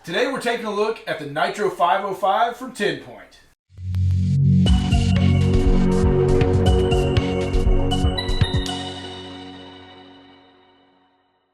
Today we're taking a look at the Nitro 505 from Tenpoint.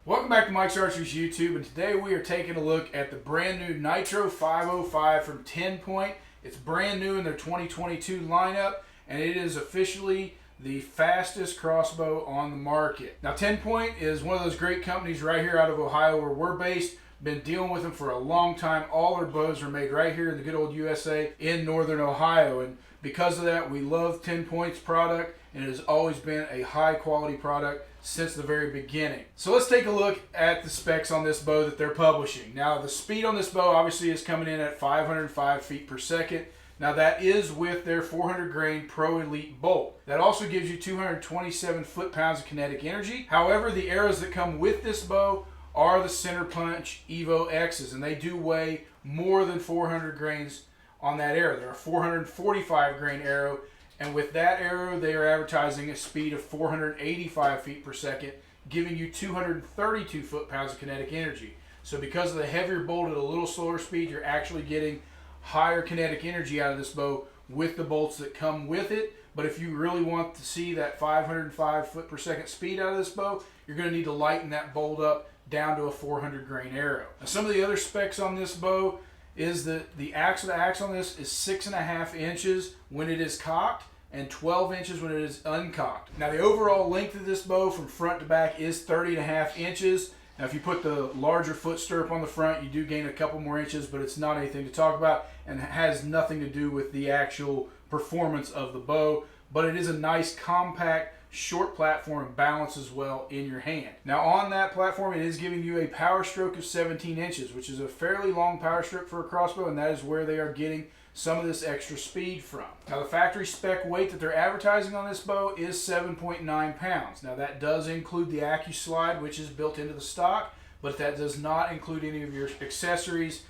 Welcome back to Mike's Archery's YouTube, and today we are taking a look at the brand new Nitro 505 from Tenpoint. It's brand new in their 2022 lineup, and it is officially the fastest crossbow on the market. Now, Tenpoint is one of those great companies right here out of Ohio where we're based. Been dealing with them for a long time. All their bows are made right here in the good old USA in northern Ohio, and because of that we love Tenpoint's product, and it has always been a high quality product since the very beginning. So let's take a look at the specs on this bow that they're publishing. Now, the speed on this bow obviously is coming in at 505 feet per second. Now, that is with their 400 grain Pro Elite bolt. That also gives you 227 foot-pounds of kinetic energy. However, the arrows that come with this bow are the center punch EVO-X's, and they do weigh more than 400 grains on that arrow. They're a 445 grain arrow, and with that arrow they are advertising a speed of 485 feet per second, giving you 232 foot-pounds of kinetic energy. So because of the heavier bolt at a little slower speed, you're actually getting higher kinetic energy out of this bow with the bolts that come with it. But if you really want to see that 505 foot per second speed out of this bow, you're going to need to lighten that bolt up down to a 400 grain arrow. Now, some of the other specs on this bow is that the axle to axle on this is 6.5 inches when it is cocked and 12 inches when it is uncocked. Now, the overall length of this bow from front to back is 30.5 inches. Now, if you put the larger foot stirrup on the front, you do gain a couple more inches, but it's not anything to talk about and has nothing to do with the actual performance of the bow. But it is a nice, compact, short platform and balances well in your hand. Now, on that platform, it is giving you a power stroke of 17 inches, which is a fairly long power stroke for a crossbow, and that is where they are getting some of this extra speed from. Now, the factory spec weight that they're advertising on this bow is 7.9 pounds. Now, that does include the Acuslide, which is built into the stock, but that does not include any of your accessories,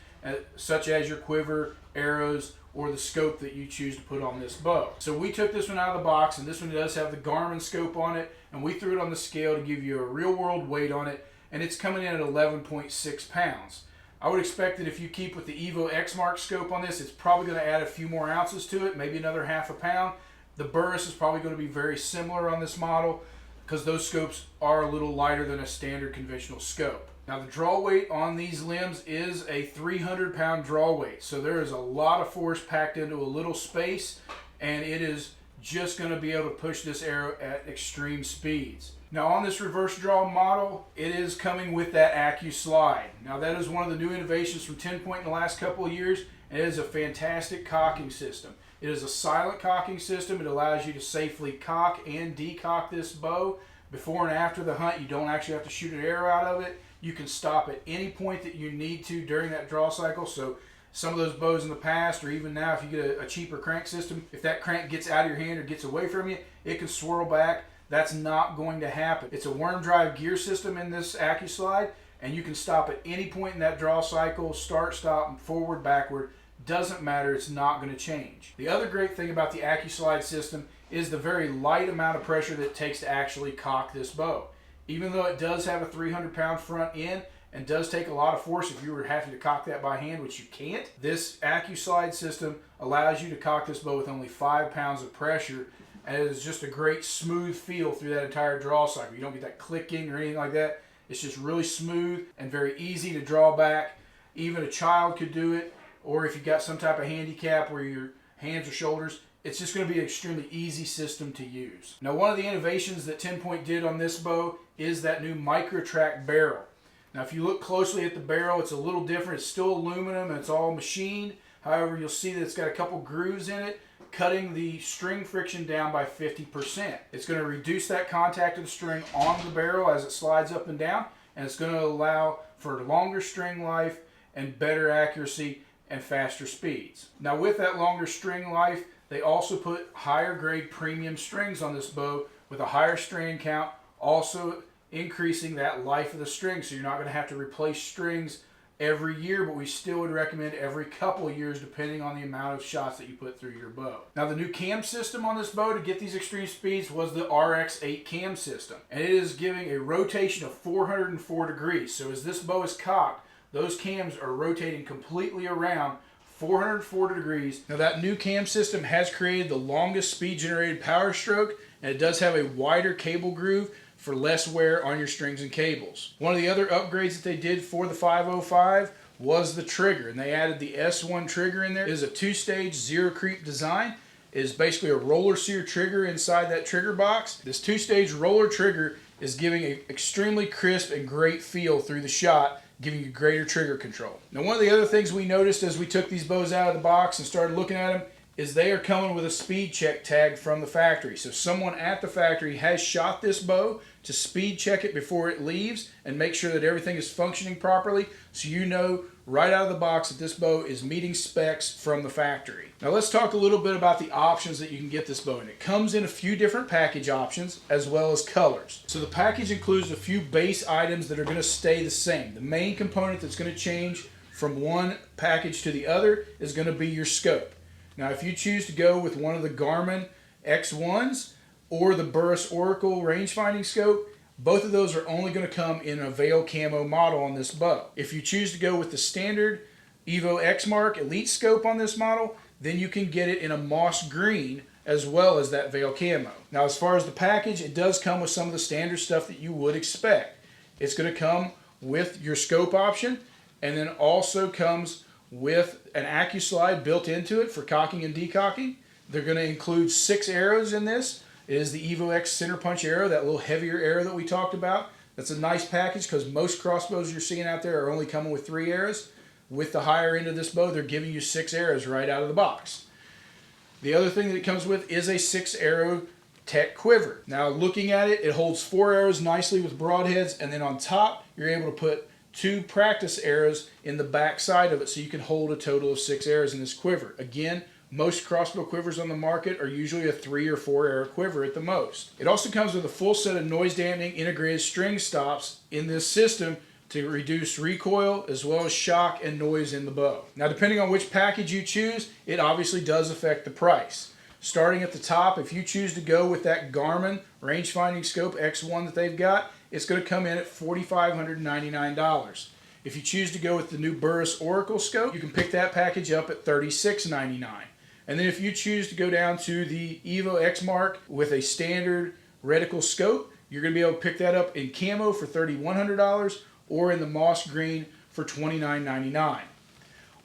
such as your quiver, arrows, or the scope that you choose to put on this bow. So we took this one out of the box, and this one does have the Garmin scope on it, and we threw it on the scale to give you a real world weight on it, and it's coming in at 11.6 pounds. I would expect that if you keep with the EVO-X mark scope on this, it's probably going to add a few more ounces to it, maybe another half a pound. The Burris is probably going to be very similar on this model because those scopes are a little lighter than a standard conventional scope. Now, the draw weight on these limbs is a 300-pound draw weight, so there is a lot of force packed into a little space, and it is just going to be able to push this arrow at extreme speeds. Now, on this reverse draw model, it is coming with that Acuslide. Now, that is one of the new innovations from Tenpoint in the last couple of years, and it is a fantastic cocking system. It is a silent cocking system. It allows you to safely cock and decock this bow. Before and after the hunt, you don't actually have to shoot an arrow out of it. You can stop at any point that you need to during that draw cycle. So some of those bows in the past, or even now if you get a cheaper crank system, if that crank gets out of your hand or gets away from you, it can swirl back. That's not going to happen. It's a worm drive gear system in this Acuslide, and you can stop at any point in that draw cycle, start, stop, forward, backward. Doesn't matter, it's not going to change. The other great thing about the Acuslide system is the very light amount of pressure that it takes to actually cock this bow. Even though it does have a 300-pound front end and does take a lot of force if you were having to cock that by hand, which you can't, this Acuslide system allows you to cock this bow with only 5 pounds of pressure, and it is just a great smooth feel through that entire draw cycle. You don't get that clicking or anything like that. It's just really smooth and very easy to draw back. Even a child could do it, or if you've got some type of handicap where your hands or shoulders, it's just going to be an extremely easy system to use. Now, one of the innovations that Tenpoint did on this bow is that new micro-track barrel. Now, if you look closely at the barrel, it's a little different. It's still aluminum and it's all machined. However, you'll see that it's got a couple grooves in it, cutting the string friction down by 50%. It's going to reduce that contact of the string on the barrel as it slides up and down, and it's going to allow for longer string life and better accuracy and faster speeds. Now, with that longer string life, they also put higher grade premium strings on this bow with a higher strand count, also increasing that life of the string, so you're not going to have to replace strings every year, but we still would recommend every couple of years depending on the amount of shots that you put through your bow. Now, the new cam system on this bow to get these extreme speeds was the RX8 cam system, and it is giving a rotation of 404 degrees. So as this bow is cocked, those cams are rotating completely around 440 degrees. Now that new cam system has created the longest speed generated power stroke, and it does have a wider cable groove for less wear on your strings and cables. One of the other upgrades that they did for the 505 was the trigger, and they added the S1 trigger in there. It is a two-stage zero creep design. It is basically a roller sear trigger inside that trigger box. This two-stage roller trigger is giving an extremely crisp and great feel through the shot, giving you greater trigger control. Now, one of the other things we noticed as we took these bows out of the box and started looking at them is they are coming with a speed check tag from the factory. So someone at the factory has shot this bow to speed check it before it leaves and make sure that everything is functioning properly, so you know right out of the box that this bow is meeting specs from the factory. Now let's talk a little bit about the options that you can get this bow in. It comes in a few different package options as well as colors. So the package includes a few base items that are going to stay the same. The main component that's going to change from one package to the other is going to be your scope. Now if you choose to go with one of the Garmin X1s or the Burris Oracle range-finding scope, both of those are only going to come in a Veil Camo model on this bow. If you choose to go with the standard EVO-X Mark Elite scope on this model, then you can get it in a moss green as well as that Veil Camo. Now as far as the package, it does come with some of the standard stuff that you would expect. It's going to come with your scope option, and then also comes with an Acuslide built into it for cocking and decocking. They're going to include 6 arrows in this. It is the EVO-X center punch arrow, that little heavier arrow that we talked about. That's a nice package because most crossbows you're seeing out there are only coming with 3 arrows. With the higher end of this bow, they're giving you 6 arrows right out of the box. The other thing that it comes with is a 6 arrow tech quiver. Now looking at it, it holds 4 arrows nicely with broadheads, and then on top you're able to put 2 practice arrows in the back side of it, so you can hold a total of 6 arrows in this quiver. Again, most crossbow quivers on the market are usually a 3 or 4 arrow quiver at the most. It also comes with a full set of noise dampening integrated string stops in this system to reduce recoil as well as shock and noise in the bow. Now depending on which package you choose, it obviously does affect the price. Starting at the top, if you choose to go with that Garmin rangefinding scope X1 that they've got, it's going to come in at $4,599. If you choose to go with the new Burris Oracle scope, you can pick that package up at $36.99. And then if you choose to go down to the EVO-X Mark with a standard reticle scope, you're going to be able to pick that up in camo for $3,100 or in the moss green for $29.99.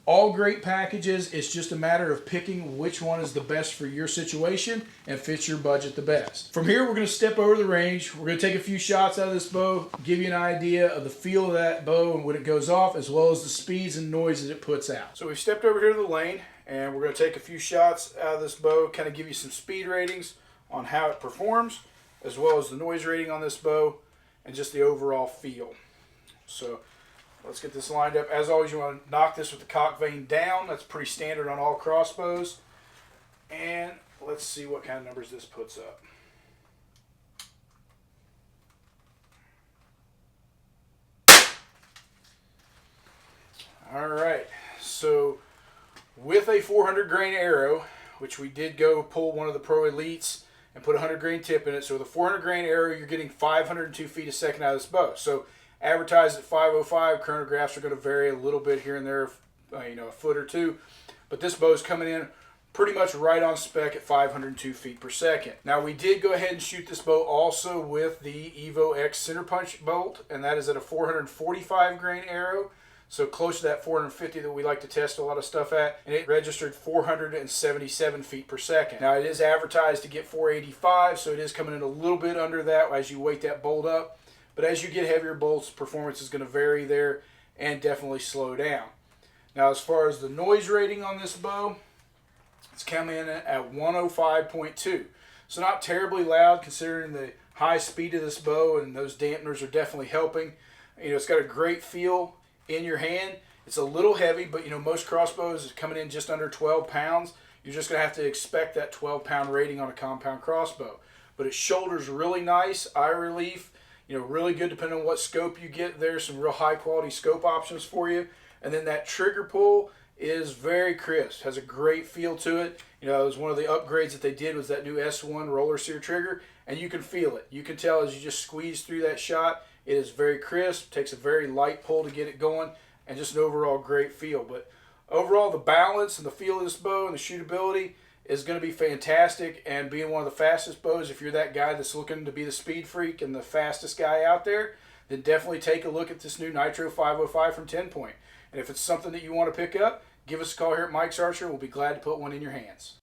All great packages. It's just a matter of picking which one is the best for your situation and fits your budget the best. From here, we're going to step over the range. We're going to take a few shots out of this bow, give you an idea of the feel of that bow and when it goes off, as well as the speeds and noises it puts out. So we've stepped over here to the lane, and we're going to take a few shots out of this bow, kind of give you some speed ratings on how it performs, as well as the noise rating on this bow, and just the overall feel. So let's get this lined up. As always, you want to knock this with the cock vane down. That's pretty standard on all crossbows. And let's see what kind of numbers this puts up. All right, so with a 400 grain arrow, which we did go pull one of the Pro Elites and put a 100 grain tip in it. So with a 400 grain arrow, you're getting 502 feet a second out of this bow. So advertised at 505, chronographs are going to vary a little bit here and there, a foot or two. But this bow is coming in pretty much right on spec at 502 feet per second. Now we did go ahead and shoot this bow also with the EVO-X center punch bolt, and that is at a 445 grain arrow. So close to that 450 that we like to test a lot of stuff at, and it registered 477 feet per second. Now it is advertised to get 485, so it is coming in a little bit under that as you weight that bolt up. But as you get heavier bolts, performance is going to vary there and definitely slow down. Now as far as the noise rating on this bow, it's coming in at 105.2. So not terribly loud considering the high speed of this bow, and those dampeners are definitely helping. It's got a great feel in your hand. It's a little heavy, but most crossbows is coming in just under 12 pounds. You're just going to have to expect that 12-pound rating on a compound crossbow. But it shoulders really nice, eye relief, really good depending on what scope you get. There's some real high quality scope options for you. And then that trigger pull is very crisp, has a great feel to it. It was one of the upgrades that they did was that new S1 roller sear trigger, and you can feel it. You can tell as you just squeeze through that shot, it is very crisp, takes a very light pull to get it going, and just an overall great feel. But overall, the balance and the feel of this bow and the shootability is going to be fantastic. And being one of the fastest bows, if you're that guy that's looking to be the speed freak and the fastest guy out there, then definitely take a look at this new Nitro 505 from Tenpoint. And if it's something that you want to pick up, give us a call here at Mike's Archery. We'll be glad to put one in your hands.